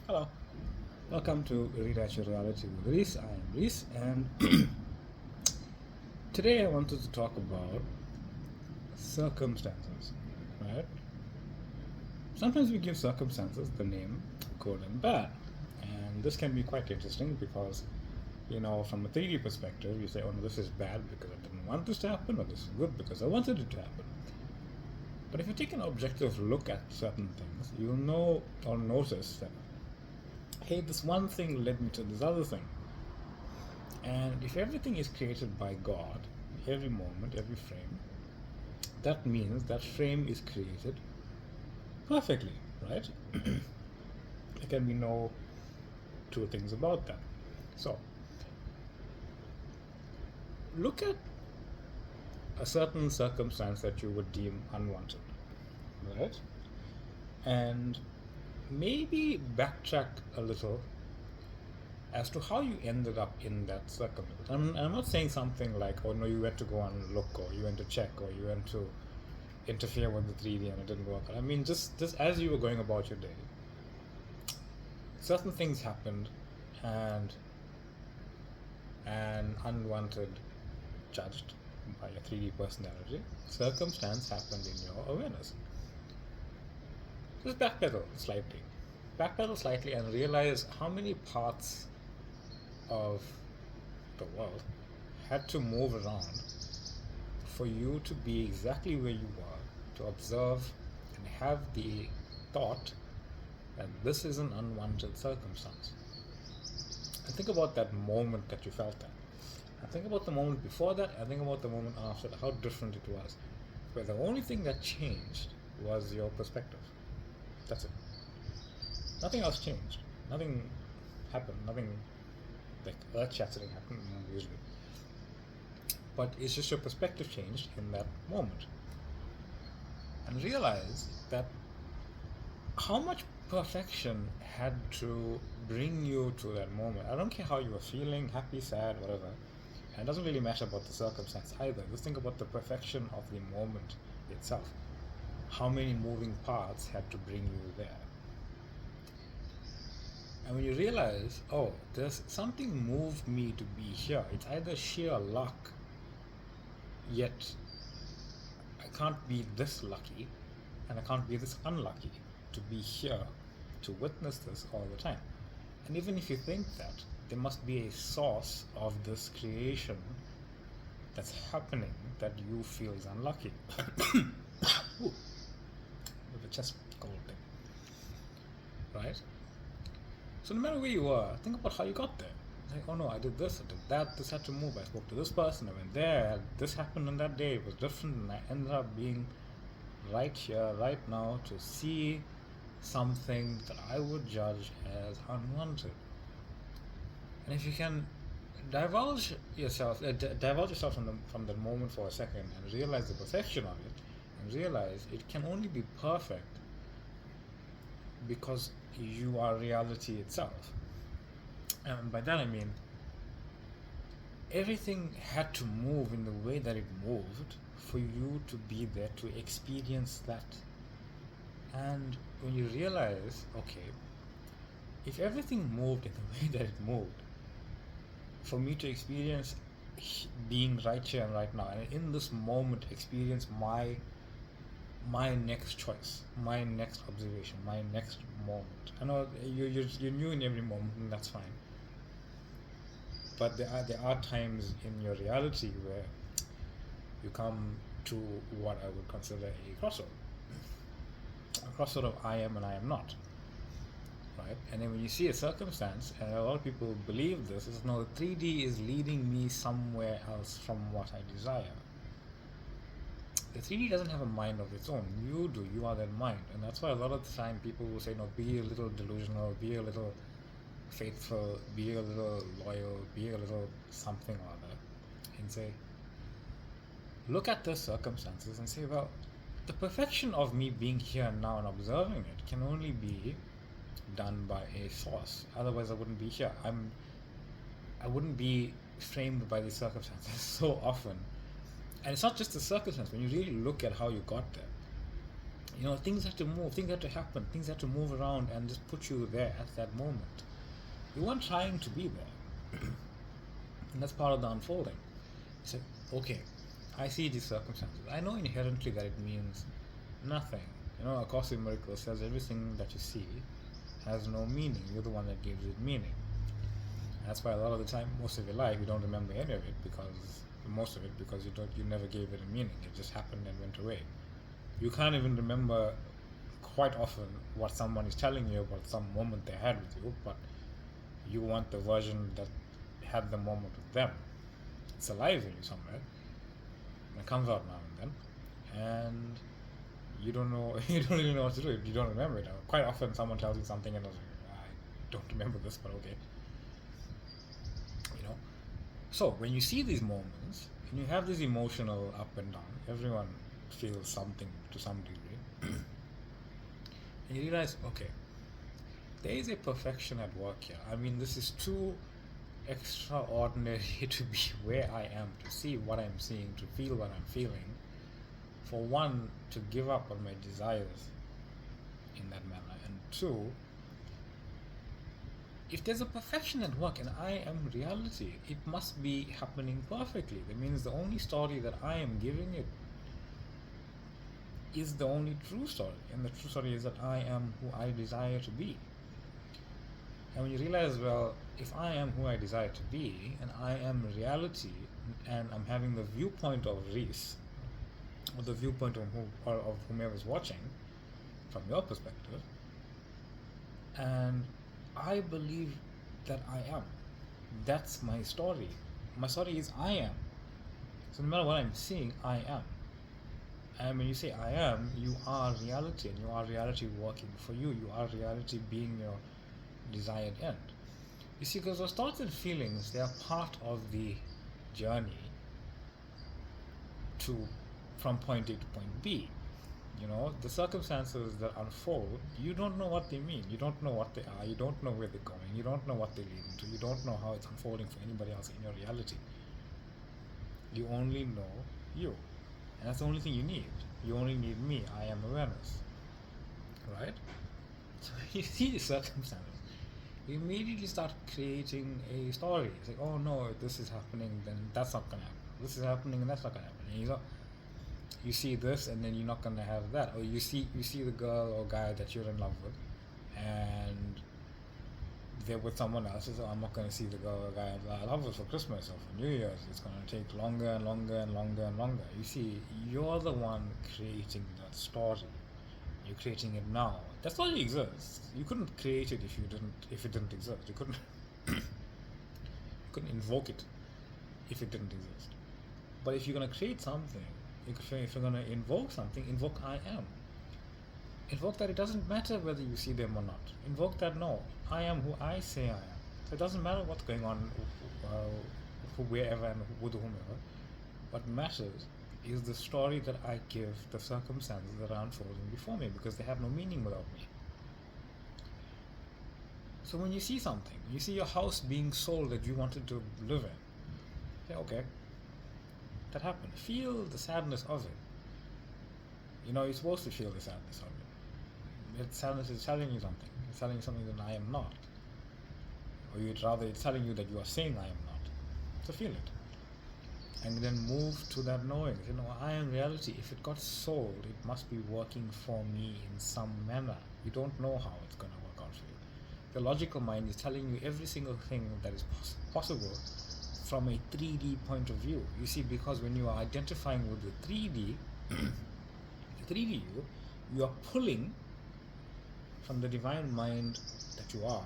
Hello, welcome to Rewrite Your Reality with Reese. I am Reese, and today I wanted to talk about circumstances. Right? Sometimes we give circumstances the name good and bad, and this can be quite interesting because, from a 3D perspective, you say, "Oh no, this is bad because I didn't want this to happen," or "This is good because I wanted it to happen." But if you take an objective look at certain things, you'll know or notice that, hey, this one thing led me to this other thing. And if everything is created by God, every moment, every frame, that means that frame is created perfectly, right? There can be no two things about that. So, look at a certain circumstance that you would deem unwanted, right? And maybe backtrack a little as to how you ended up in that circumstance. I'm not saying something like, oh no, you went to go and look, or you went to check, or you went to interfere with the 3D and it didn't work. I mean, just as you were going about your day, certain things happened, and an unwanted, judged by a 3D personality, circumstance happened in your awareness. Just backpedal slightly, and realize how many parts of the world had to move around for you to be exactly where you were, to observe and have the thought that this is an unwanted circumstance. And think about that moment that you felt that. And think about the moment before that, and think about the moment after that, how different it was. Where the only thing that changed was your perspective. That's it. Nothing else changed. Nothing happened. Nothing like earth shattering happened usually. But it's just your perspective changed in that moment. And realize that how much perfection had to bring you to that moment. I don't care how you were feeling, happy, sad, whatever. And it doesn't really matter about the circumstance either. Just think about the perfection of the moment itself. How many moving parts had to bring you there? And when you realize, oh, there's something moved me to be here. It's either sheer luck, yet I can't be this lucky, and I can't be this unlucky to be here to witness this all the time. And even if you think that, there must be a source of this creation that's happening that you feel is unlucky. Ooh, with a chest cold thing. Right? So no matter where you are, think about how you got there. Like, oh no, I did this, I did that, this had to move, I spoke to this person, I went there, this happened on that day, it was different, and I ended up being right here, right now, to see something that I would judge as unwanted. And if you can divulge yourself from the moment for a second, and realize the perfection of it, and realize it can only be perfect because you are reality itself. And by that I mean everything had to move in the way that it moved for you to be there to experience that. And when you realize, okay, if everything moved in the way that it moved, for me to experience being right here and right now, and in this moment experience my next choice, my next observation, my next moment. I know you're new in every moment, and that's fine. But there are times in your reality where you come to what I would consider a crossroad of I am and I am not. Right? And then when you see a circumstance, and a lot of people believe this, is no, the 3D is leading me somewhere else from what I desire. The 3D doesn't have a mind of its own. You do. You are that mind. And that's why a lot of the time people will say, no, be a little delusional, be a little faithful, be a little loyal, be a little something or other. And say, look at the circumstances and say, well, the perfection of me being here now and observing it can only be done by a source. Otherwise, I wouldn't be here. I wouldn't be framed by these circumstances so often. And it's not just the circumstance. When you really look at how you got there, Things have to move, things have to happen, things have to move around and just put you there at that moment. You weren't trying to be there. And that's part of the unfolding. It's like, okay, I see these circumstances. I know inherently that it means nothing. A Course in Miracles says everything that you see has no meaning. You're the one that gives it meaning. And that's why a lot of the time, most of your life, you don't remember any of it because you never gave it a meaning. It just happened and went away. You can't even remember quite often what someone is telling you about some moment they had with you, but you want the version that had the moment with them. It's alive in you somewhere, and it comes out now and then, and you don't really know what to do. You don't remember it. Quite often someone tells you something and I was like, I don't remember this, but okay. So when you see these moments, and you have this emotional up and down, everyone feels something to some degree, and you realize, okay, there is a perfection at work here. I mean, this is too extraordinary to be where I am, to see what I'm seeing, to feel what I'm feeling, for one, to give up on my desires in that manner, and two, if there's a perfection at work and I am reality, it must be happening perfectly. That means the only story that I am giving it is the only true story, and the true story is that I am who I desire to be. And when you realize, well, if I am who I desire to be, and I am reality, and I'm having the viewpoint of Reese, or the viewpoint of whomever's watching, from your perspective, and I believe that I am. That's my story. My story is I am. So no matter what I'm seeing, I am. And when you say I am, you are reality, and you are reality working for you. You are reality being your desired end. You see, because those thoughts and feelings, they are part of the journey from point A to point B. The circumstances that unfold, you don't know what they mean. You don't know what they are. You don't know where they're going. You don't know what they're leading to. You don't know how it's unfolding for anybody else in your reality. You only know you. And that's the only thing you need. You only need me. I am awareness. Right? So when you see the circumstances, you immediately start creating a story. It's like, oh no, if this is happening, then that's not going to happen. This is happening, and that's not going to happen. And you see this, and then you're not going to have that. Or you see the girl or guy that you're in love with, and they're with someone else. So I'm not going to see the girl or guy I love with for Christmas or for New Year's. It's going to take longer and longer and longer and longer. You see, you're the one creating that story. You're creating it now. That story exists. You couldn't create it if it didn't exist. You couldn't invoke it if it didn't exist. But if you're going to create something, if you're going to invoke something, invoke I am. Invoke that it doesn't matter whether you see them or not. Invoke that no, I am who I say I am. So it doesn't matter what's going on wherever and with whomever. What matters is the story that I give the circumstances that are unfolding before me, because they have no meaning without me. So when you see something, you see your house being sold that you wanted to live in, say, okay, that happened. Feel the sadness of it. You're supposed to feel the sadness of it. That sadness is telling you something. It's telling you something that I am not. Or it's telling you that you are saying I am not. So feel it. And then move to that knowing. I am reality. If it got sold, it must be working for me in some manner. You don't know how it's going to work out for you. The logical mind is telling you every single thing that is possible from a 3D point of view. You see, because when you are identifying with the 3D, the 3D you are pulling from the divine mind that you are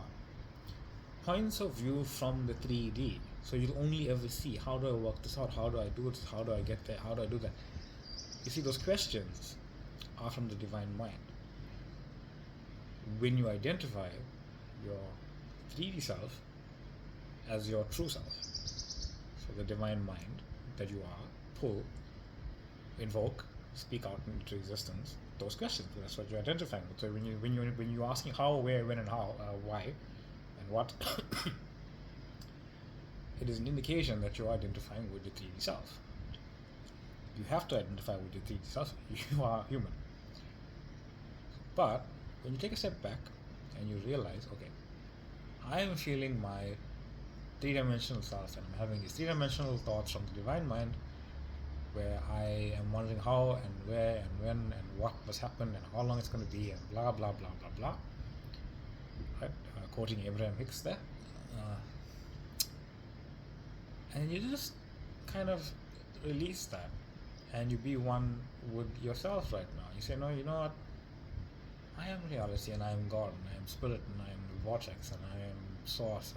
points of view from the 3D. So you'll only ever see, how do I work this out? How do I do this? How do I get there? How do I do that? You see, those questions are from the divine mind. When you identify your 3D self as your true self, so the divine mind that you are, pull, invoke, speak out into existence those questions. That's what you're identifying with. So when you're asking how, where, when, and how, why, and what, it is an indication that you're identifying with your 3D self. You have to identify with your 3D self. You are human. But when you take a step back and you realize, okay, I am feeling my three-dimensional self, and I'm having these three-dimensional thoughts from the divine mind, where I am wondering how and where and when and what must happen and how long it's going to be and blah blah blah blah blah. Right? Quoting AbrahamHicks there. And you just kind of release that, and you be one with yourself right now. You say, no, you know what? I am reality, and I am God, and I am spirit, and I am the vortex, and I am source.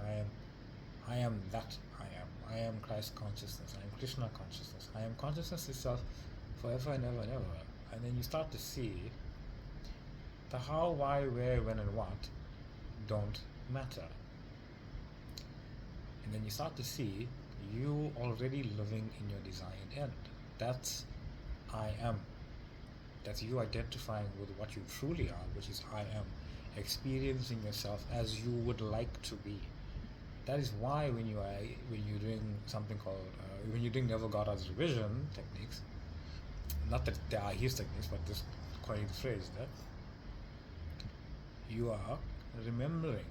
I am that I am. I am Christ consciousness. I am Krishna consciousness. I am consciousness itself forever and ever and ever. And then you start to see the how, why, where, when, and what don't matter. And then you start to see you already living in your desired end. That's I am. That's you identifying with what you truly are, which is I am. Experiencing yourself as you would like to be. That is why when you're doing something called when you're doing Never God as revision techniques, not that there are his techniques, but just coining the phrase that you are remembering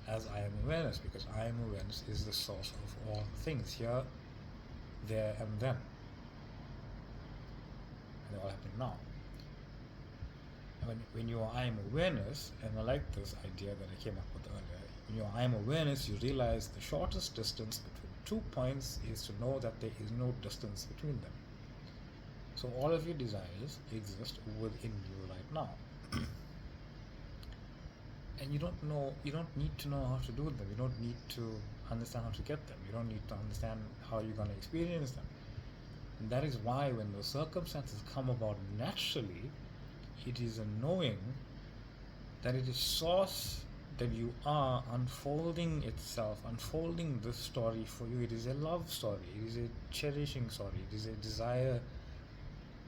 as I am awareness, because I am awareness is the source of all things, here, there, and then. And they all happen now. And when you are I am awareness, and I like this idea that I came up with earlier, when you are I am awareness, you realize the shortest distance between 2 points is to know that there is no distance between them. So all of your desires exist within you right now. And you don't need to know how to do them. You don't need to understand how to get them. You don't need to understand how you're going to experience them. And that is why when those circumstances come about naturally, it is a knowing that it is source that you are unfolding itself, unfolding this story for you. It is a love story. It is a cherishing story. It is a desire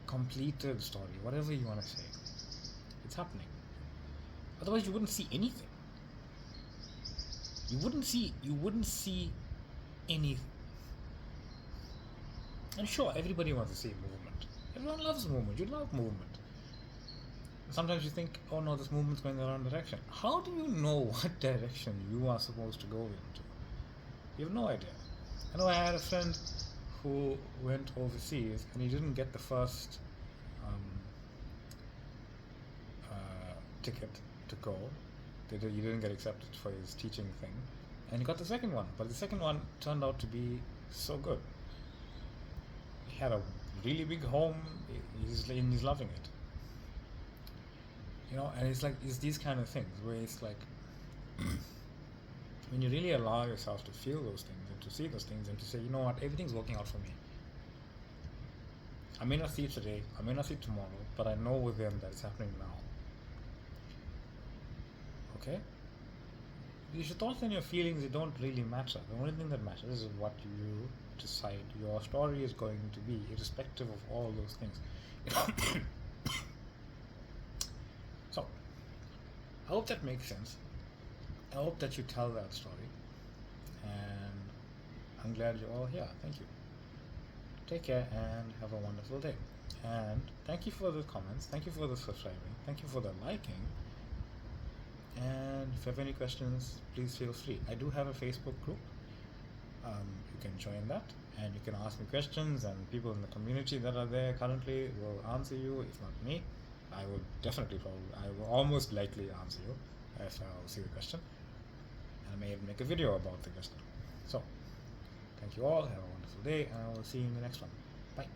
completed story, whatever you want to say. It's happening. Otherwise you wouldn't see anything. You wouldn't see anything. And sure, everybody wants to see movement. Everyone loves movement. You love movement. Sometimes you think, oh no, this movement's going the wrong direction. How do you know what direction you are supposed to go into? You have no idea. I know I had a friend who went overseas and he didn't get the first ticket to go. He didn't get accepted for his teaching thing. And he got the second one. But the second one turned out to be so good. He had a really big home. He's loving it. You know, and it's these kind of things where it's like when you really allow yourself to feel those things and to see those things and to say, you know what, everything's working out for me. I may not see it today, I may not see it tomorrow, but I know within that it's happening now. Okay? Because your thoughts and your feelings, they don't really matter. The only thing that matters is what you decide your story is going to be, irrespective of all those things. So, I hope that makes sense. I hope that you tell that story. And I'm glad you're all here. Thank you. Take care and have a wonderful day. And thank you for the comments. Thank you for the subscribing. Thank you for the liking. And if you have any questions, please feel free. I do have a Facebook group. You can join that and you can ask me questions, and people in the community that are there currently will answer you. If not me, I will almost likely answer you if I'll see the question. And I may even make a video about the question. So, thank you all, have a wonderful day, and I will see you in the next one. Bye.